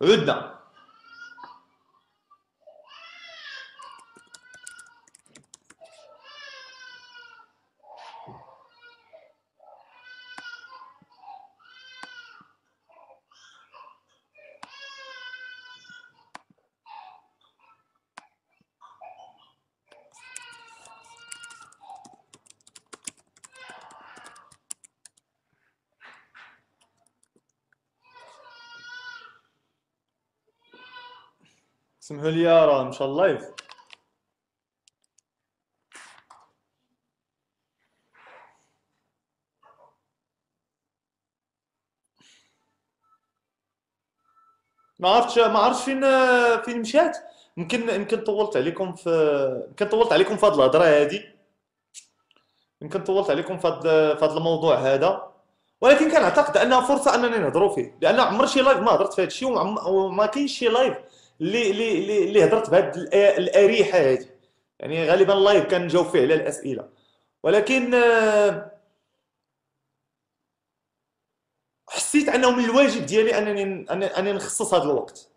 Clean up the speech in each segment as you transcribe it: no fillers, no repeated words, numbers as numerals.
عدنا. سمحوا لي راه مشى اللايف. ما عرفتش فين مشات. يمكن طولت عليكم في هاد الهضره هادي. يمكن طولت عليكم في هاد الموضوع هذا، ولكن كنعتقد انها فرصه اننا نهضروا فيه، لان عمر شي لايف ما هضرت في هذا الشيء، وما كاينش شي لايف اللي هضرت بهاد الاريحه هذه. يعني غالبا اللايف كنجاوب فيه على الاسئله، ولكن حسيت انه من الواجب ديالي انني نخصص هذا الوقت،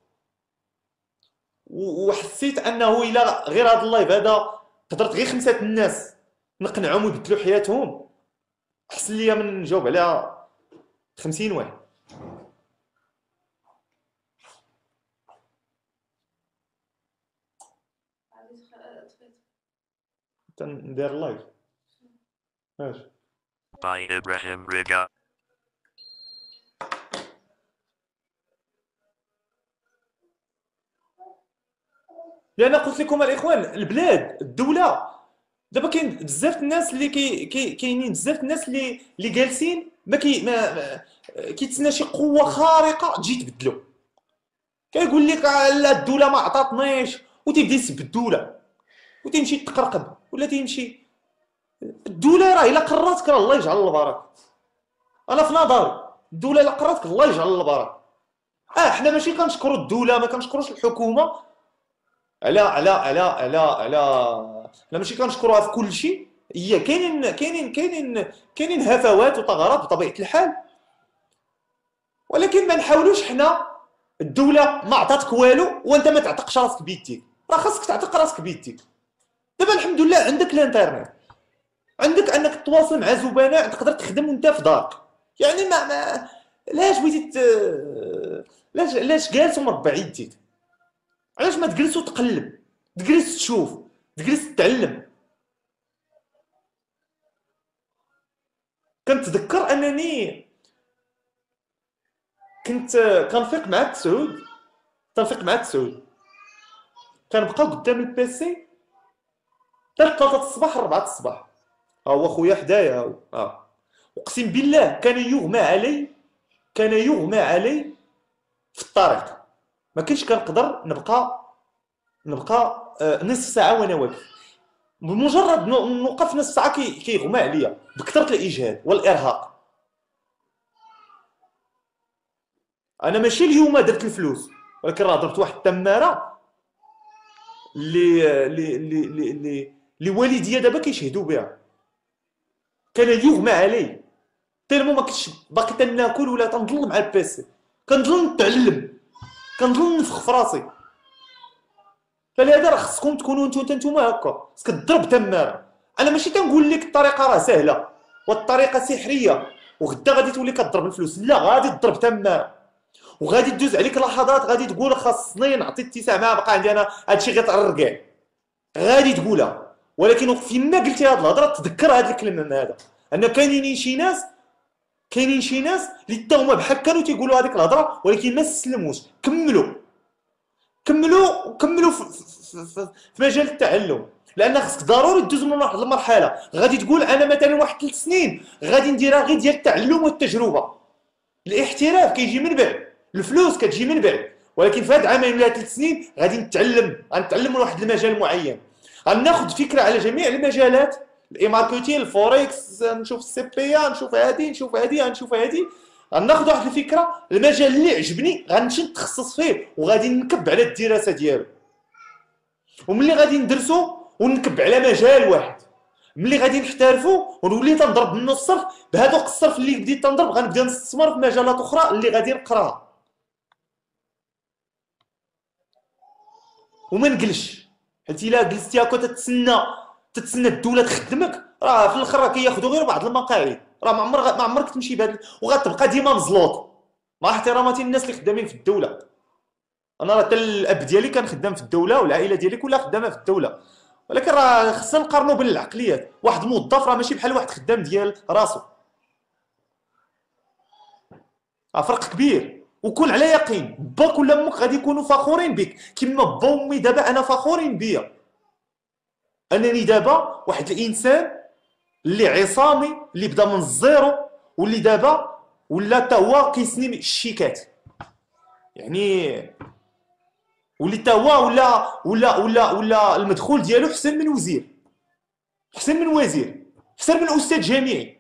وحسيت انه الا غير هذا اللايف هذا قدرت غير 5 الناس نقنعهم ويبدلوا حياتهم، احسن ليا من نجاوب على 50 واحد. تندير لايف ماشي. by Ibrahim Riga. لان قلت لكم الاخوان، البلاد الدوله دابا كاين بزاف الناس اللي كاينين بزاف الناس اللي جالسين ما كيتسنى شي قوه خارقه تجي تبدلو. كيقول لك لا الدوله ما عطاتنيش، وتيبدا يسب الدوله وتيمشي تقرقب ولا تيمشي. الدوله راه الا قراتك راه الله يجعل البركه. انا في نظري الدوله الا قراتك الله يجعل البركه. حنا ماشي كنشكروا الدوله، ما كنشكروش الحكومه على لا ماشي كنشكروها في كل شيء. هي كاينين هفوات وثغرات بطبيعه الحال، ولكن ما نحاولوش حنا. الدوله ما عطاتك والو وانت ما تعتقش راسك بيديك، راه خاصك تعتق راسك بيديك. دابا الحمد لله عندك الانترنت، عندك انك تتواصل مع زبناء، تقدر تخدم وانت في دارك. يعني علاش بغيتي علاش جالس ومربع يديك؟ علاش ما تجلس وتقلب، تجلس تشوف، تجلس تتعلم؟ كنتذكر انني كنفيق مع التسعود، كنبقى قدام البيسي حتى 3 الصباح 4 الصباح. ها هو خويا حدايا، اقسم بالله كان يغمى علي في الطريق. ما كنتش كنقدر نبقى نصف ساعه وانا واقف. بمجرد نوقف نصف ساعه كيغمى عليا بكثره الاجهاد والارهاق. انا ماشي اليوم درت الفلوس، ولكن راه ضربت واحد التماره اللي والديا دابا كيشهدوا بها. كان يغمى علي تالمو ما كنتش باقي تناكل ولا تنظل مع البيسي، كنظل نتعلم، كنظل نفخ في راسي. فلهذا راه خصكم تكونوا نتوما هكا، خصك تضرب تماره. انا ماشي تنقول لك الطريقه راه سهله والطريقه سحريه وغدا غادي تولي كتضرب الفلوس، لا، غادي تضرب تماره وغادي تدوز عليك لحظات غادي تقول خاصني نعطي اتساع معاه، بقى عندي انا هادشي غير كاع غادي تقولها. ولكن فيما قلتي هاد الهضره تذكر هاد الكلمه من هذا، ان كاينين شي ناس اللي حتى هما بحال كانوا تيقولوا هذيك الهضره، ولكن ما استسلموش، كملوا في مجال التعلم. لان خصك ضروري تدوز من واحد المرحله غادي تقول انا مثلا واحد 3 سنين غادي نديرها غير ديال التعلم والتجربه. الاحتراف كيجي من بعد، الفلوس كتجي من بعد، ولكن في هاد 2 ولا 3 سنين غادي غنتعلم من واحد المجال معين. غناخذ فكره على جميع المجالات، الاي ماركتين، الفوركس، نشوف السي بي ا، نشوف هادي، غناخذ واحد الفكره، المجال اللي عجبني غنمشي نتخصص فيه وغادي نكب على الدراسه ديالو. وملي غادي ندرسو ونكب على مجال واحد. ملي غادي نحترفوا ونولي تنضرب منه الصرف، بهذوك الصرف اللي بديت تنضرب غنبدا نستثمر في مجالات اخرى اللي غادي نقراها وما نقلش. حيت الا جلستي هكا تتسنى الدوله تخدمك، راه في الاخر راه كياخذوا غير بعض المقاعد، راه ما عمرك تمشي بهذا وغتبقى ديما مزلوط. مع احتراماتي للناس اللي خدامين في الدوله، انا راه حتى الاب ديالي كان خدام في الدوله والعائله ديالي كلها خدامه في الدوله، ولكن راه خصنا نقارنوا بين العقليات. واحد موظف راه ماشي بحال واحد خدام ديال راسو، فرق كبير. وكون على يقين باك ولا امك غادي يكونوا فخورين بك كما با وامي دابا انا فخورين بيا. انني دابا واحد الانسان اللي عصامي، اللي بدا من الزيرو، واللي دابا ولا حتى هو كيسني الشيكات، يعني واللي حتى هو ولا المدخول ديالو احسن من وزير، احسن من وزير، احسن من استاذ جامعي.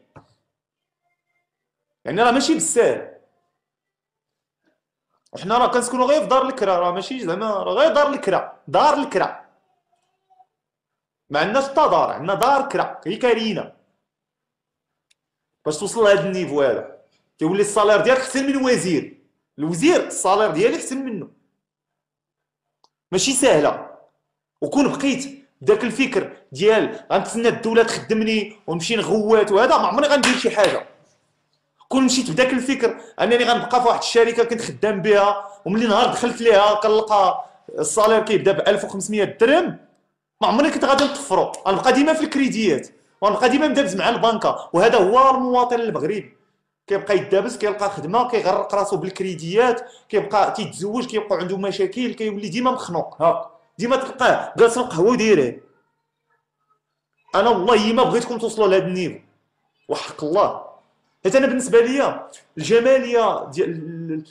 يعني راه ماشي بالساهل. وحنا راه كنسكنوا غير في دار الكرا، راه ماشي زعما راه غير دار الكرا، دار الكرا. ما عندناش حتى دار، عندنا دار كرا، هي كارينا. باش توصل لهذا النيفو هذا كيولي الصالير ديالك احسن من وزير. الوزير الصالير ديالي احسن منه، ماشي سهله. وكون بقيت داك الفكر ديال غنتسنى الدوله تخدمني ونمشي نغوات وهذا، ما عمري غندير شي حاجه. كون مشيت بداك الفكر انني غنبقى في واحد الشركه كنت خدام بها، وملي نهار دخلت ليها كنلقى الصالير كيبدا ب 1500 درهم، ما عمري كنت غادي نطفرو. غنبقى ديما في الكريديات، وغنبقى ديما مدابز مع البنكه. وهذا هو المواطن المغربي، كيبقى يدابز، كيلقى خدمه، كيغرق راسو بالكريديات، كيبقى كيتزوج، كيبقى عنده مشاكل، كيولي ديما مخنوق. ها ديما تلقاه جالس القهوه ودايره. انا والله ما بغيتكم توصلوا لهذا النيفو وحق الله. حيت انا بالنسبه ليا الجماليه ديال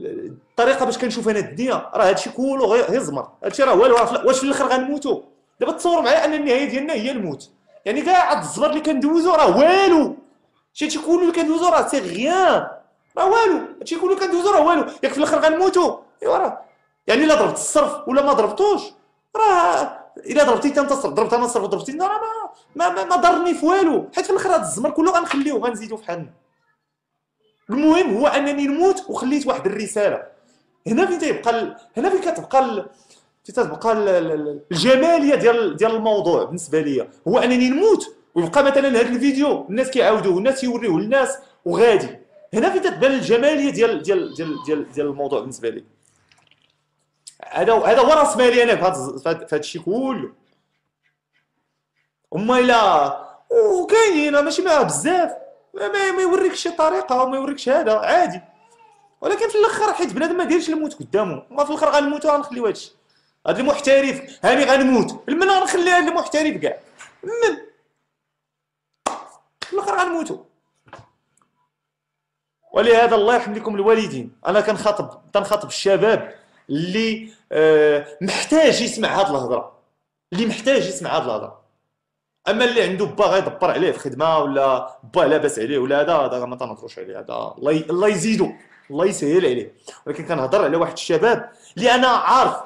الطريقه باش كنشوف انا الدنيا، راه هادشي كله غير زمر. هادشي راه والو. واش في الاخر غنموتوا؟ دابا تصوروا معايا ان النهايه ديالنا هي الموت. يعني كاع هاد الزبر اللي كندوزو راه والو. هادشي كله اللي كندوزو راه سي غيان، راه والو. هادشي كله اللي كندوزو راه والو. ياك في الاخر غنموتوا؟ ايوا راه يعني الا ضربت الصرف ولا ما ضربتوش، راه الا ضربتي انت الصرف، ضربت انا الصرف وضربتي انت، راه ما ضرني في والو. حيت في الاخر هذا الزمر كله غنخليوه، غنزيدو في حالنا. المهم هو انني نموت وخليت واحد الرساله. هنا فين تيبقى هنا فين كتبقى تتبقى الجماليه ديال الموضوع بالنسبه لي، هو انني نموت ويبقى مثلا هذا الفيديو الناس كيعاودوه، الناس يوريوه للناس وغادي. هنا فين تتبان الجماليه ديال الموضوع بالنسبه لي. هذا هو راس مالي انا في هذا الشيء كله. وما الا وكاينين ماشي معاه بزاف، ما يوريكش شي طريقه وما يوريكش هذا عادي. ولكن في الاخر حيت بنادم ما دايرش الموت قدامه، ما في الاخر غنموتوا غنخليو هادشي. هاد المحترف هاني غنموت، من غنخلي هاد المحترف كاع من في الاخر غنموتوا. ولهذا الله يرحم لكم الوالدين، انا تنخاطب الشباب اللي محتاج يسمع هاد الهضره، اللي محتاج يسمع هاد الهضره. اما اللي عنده با غيدبر عليه في خدمه ولا با لاباس عليه ولا هذا ما تنهضروش عليه. هذا الله يزيدو، الله يسهل عليه. ولكن كنهضر على واحد الشباب اللي انا عارف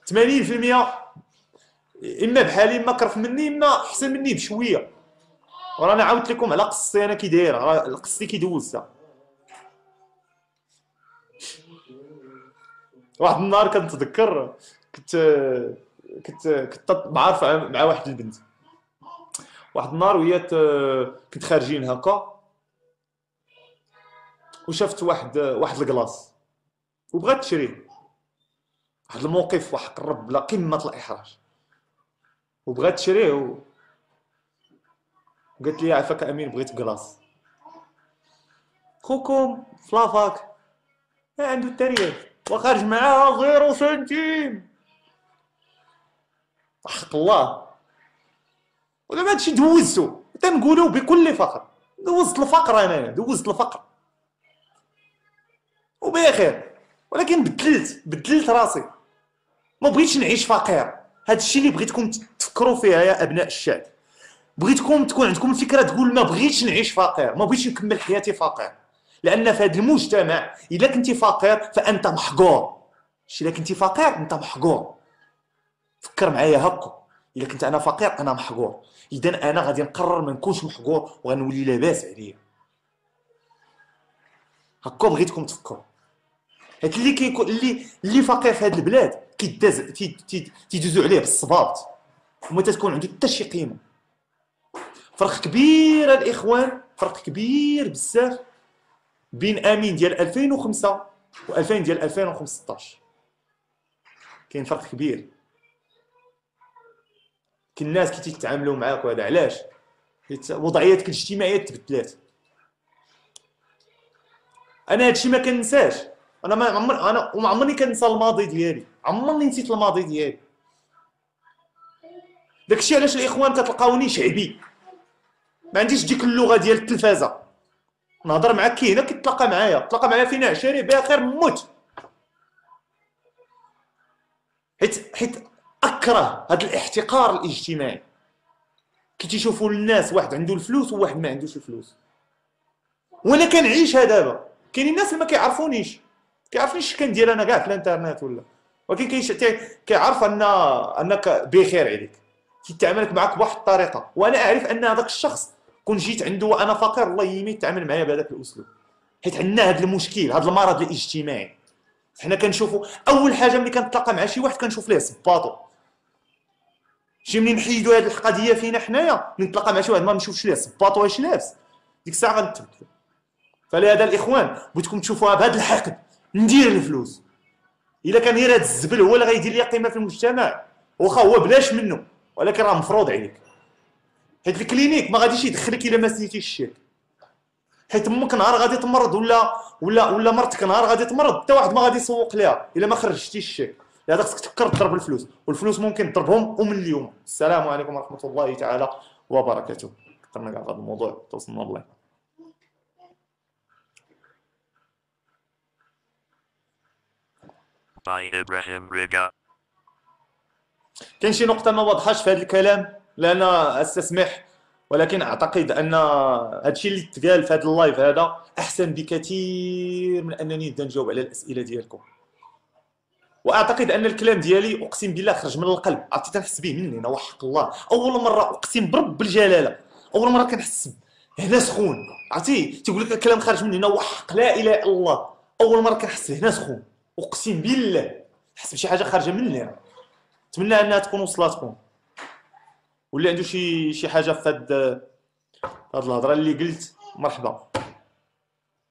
80% اما بحالي اما كرف مني اما احسن مني بشويه. ورانا عاودت لكم على قصتي انا كي داير، قصتي كي دوزتها. واحد النهار كنتذكر كنت معارف مع واحد البنت. واحد النهار ويات كنت خارجين هكا وشفت واحد الكلاص وبغات تشريه. واحد الموقف وحق الرب لا قمه الاحراج. وبغات تشريه وقالت لي عافاك امين بغيت كلاص. خوكم في لافاك عنده التاريخ وخارج معاها 0 سنتيم حق الله. ودابا هادشي دوزتو تنقولو بكل فخر، دوزت الفقر. انا دوزت الفقر وبخير. ولكن بدلت راسي، ما بغيتش نعيش فقير. هادشي اللي بغيتكم تفكروا فيها يا ابناء الشعب. بغيتكم تكون عندكم الفكره تقول ما بغيتش نعيش فقير، ما بغيتش نكمل حياتي فقير. لان في هذا المجتمع الا كنتي فقير فانت محقور. شتي الا كنتي فقير انت محقور. فكر معايا هكا، الا كنت انا فقير انا محقور، اذا انا غادي نقرر ما نكونش محقور وغنولي لاباس عليا. هكا بغيتكم تفكروا. حيت اللي كيكون اللي فقير في هاد البلاد كيداز تيدوزو عليه بالصباط وما تتكون عنده حتى شي قيمه. فرق كبير الاخوان، فرق كبير بزاف بين امين ديال 2005 و2000 ديال 2015. كاين فرق كبير. كاين الناس كي تيتعاملوا معاك وهذا علاش وضعيتك الاجتماعيه تبدلات. انا هادشي ما كنساش، انا ما عمرني كنسى الماضي ديالي، عمرني نسيت الماضي ديالي. داكشي علاش الاخوان كتلقاوني شعبي، ما عنديش ديك اللغه ديال التلفازه. نهضر معاك كي هنا كتلاقى معايا فينا عشري بخير موت. حيت اكره هذا الاحتقار الاجتماعي. كي تيشوفوا الناس واحد عنده الفلوس وواحد ما عندوش الفلوس. وانا كنعيشها دابا. كاينين الناس اللي ما كيعرفونيش كندير انا كاع في الانترنت ولا، ولكن كيعرف انك بخير عليك، كيتعاملك معك بواحد الطريقه، وانا اعرف ان هذاك الشخص كون جيت عنده وانا فقير الله يميت يتعامل معايا بهذاك الاسلوب. حيت عندنا هذا المشكل، هذا المرض الاجتماعي. حنا كنشوفوا اول حاجه ملي كنتلاقى مع شي واحد كنشوف ليه صباطو. شي منين نحيدوا هذه القضيه فينا حنايا، نتلاقى مع شي واحد ما نشوفش ليه صباطو واش لابس، ديك الساعه غنتبدلوا. فلهذا الاخوان بغيتكم تشوفوها بهذا الحقد. ندير الفلوس، الا كان غير هذا الزبل هو اللي غيدير لي قيمه في المجتمع، واخا هو بلاش منه ولكن راه مفروض عليك. حيت الكلينيك ما غاديش يدخلك الا ما سنيتيش الشيك. حيت امك نهار غادي تمرض ولا مرتك نهار غادي تمرض حتى واحد ما غادي يسوق ليها الا ما خرجتيش الشيك. لهذا خصك تفكر تضرب الفلوس، والفلوس ممكن تضربهم ومن اليوم. السلام عليكم ورحمه الله تعالى وبركاته. كثرنا كاع في هذا الموضوع توصلنا الله. By Ibrahim Riga. كاين شي نقطة ما واضحاش في هذا الكلام لأن أستسمح، ولكن أعتقد أن هادشي اللي تقال في هذا اللايف هذا أحسن بكثير من أنني نبدا نجاوب على الأسئلة ديالكم. وأعتقد أن الكلام ديالي أقسم بالله خرج من القلب، عرفتي تنحس به مني أنا وحق الله. أول مرة أقسم برب الجلالة، أول مرة كنحس هنا سخون، عرفتي تيقول لك الكلام خارج مني أنا وحق لا إله إلا الله. أول مرة كنحس هنا سخون، أقسم بالله نحس بشي حاجة خارجة مني. نتمنى انها تكون وصلاتكم، واللي عنده شي حاجه في هاد الهضره اللي قلت مرحبا.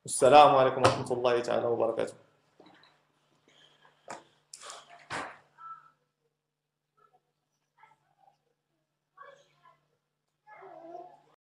والسلام عليكم ورحمه الله تعالى وبركاته.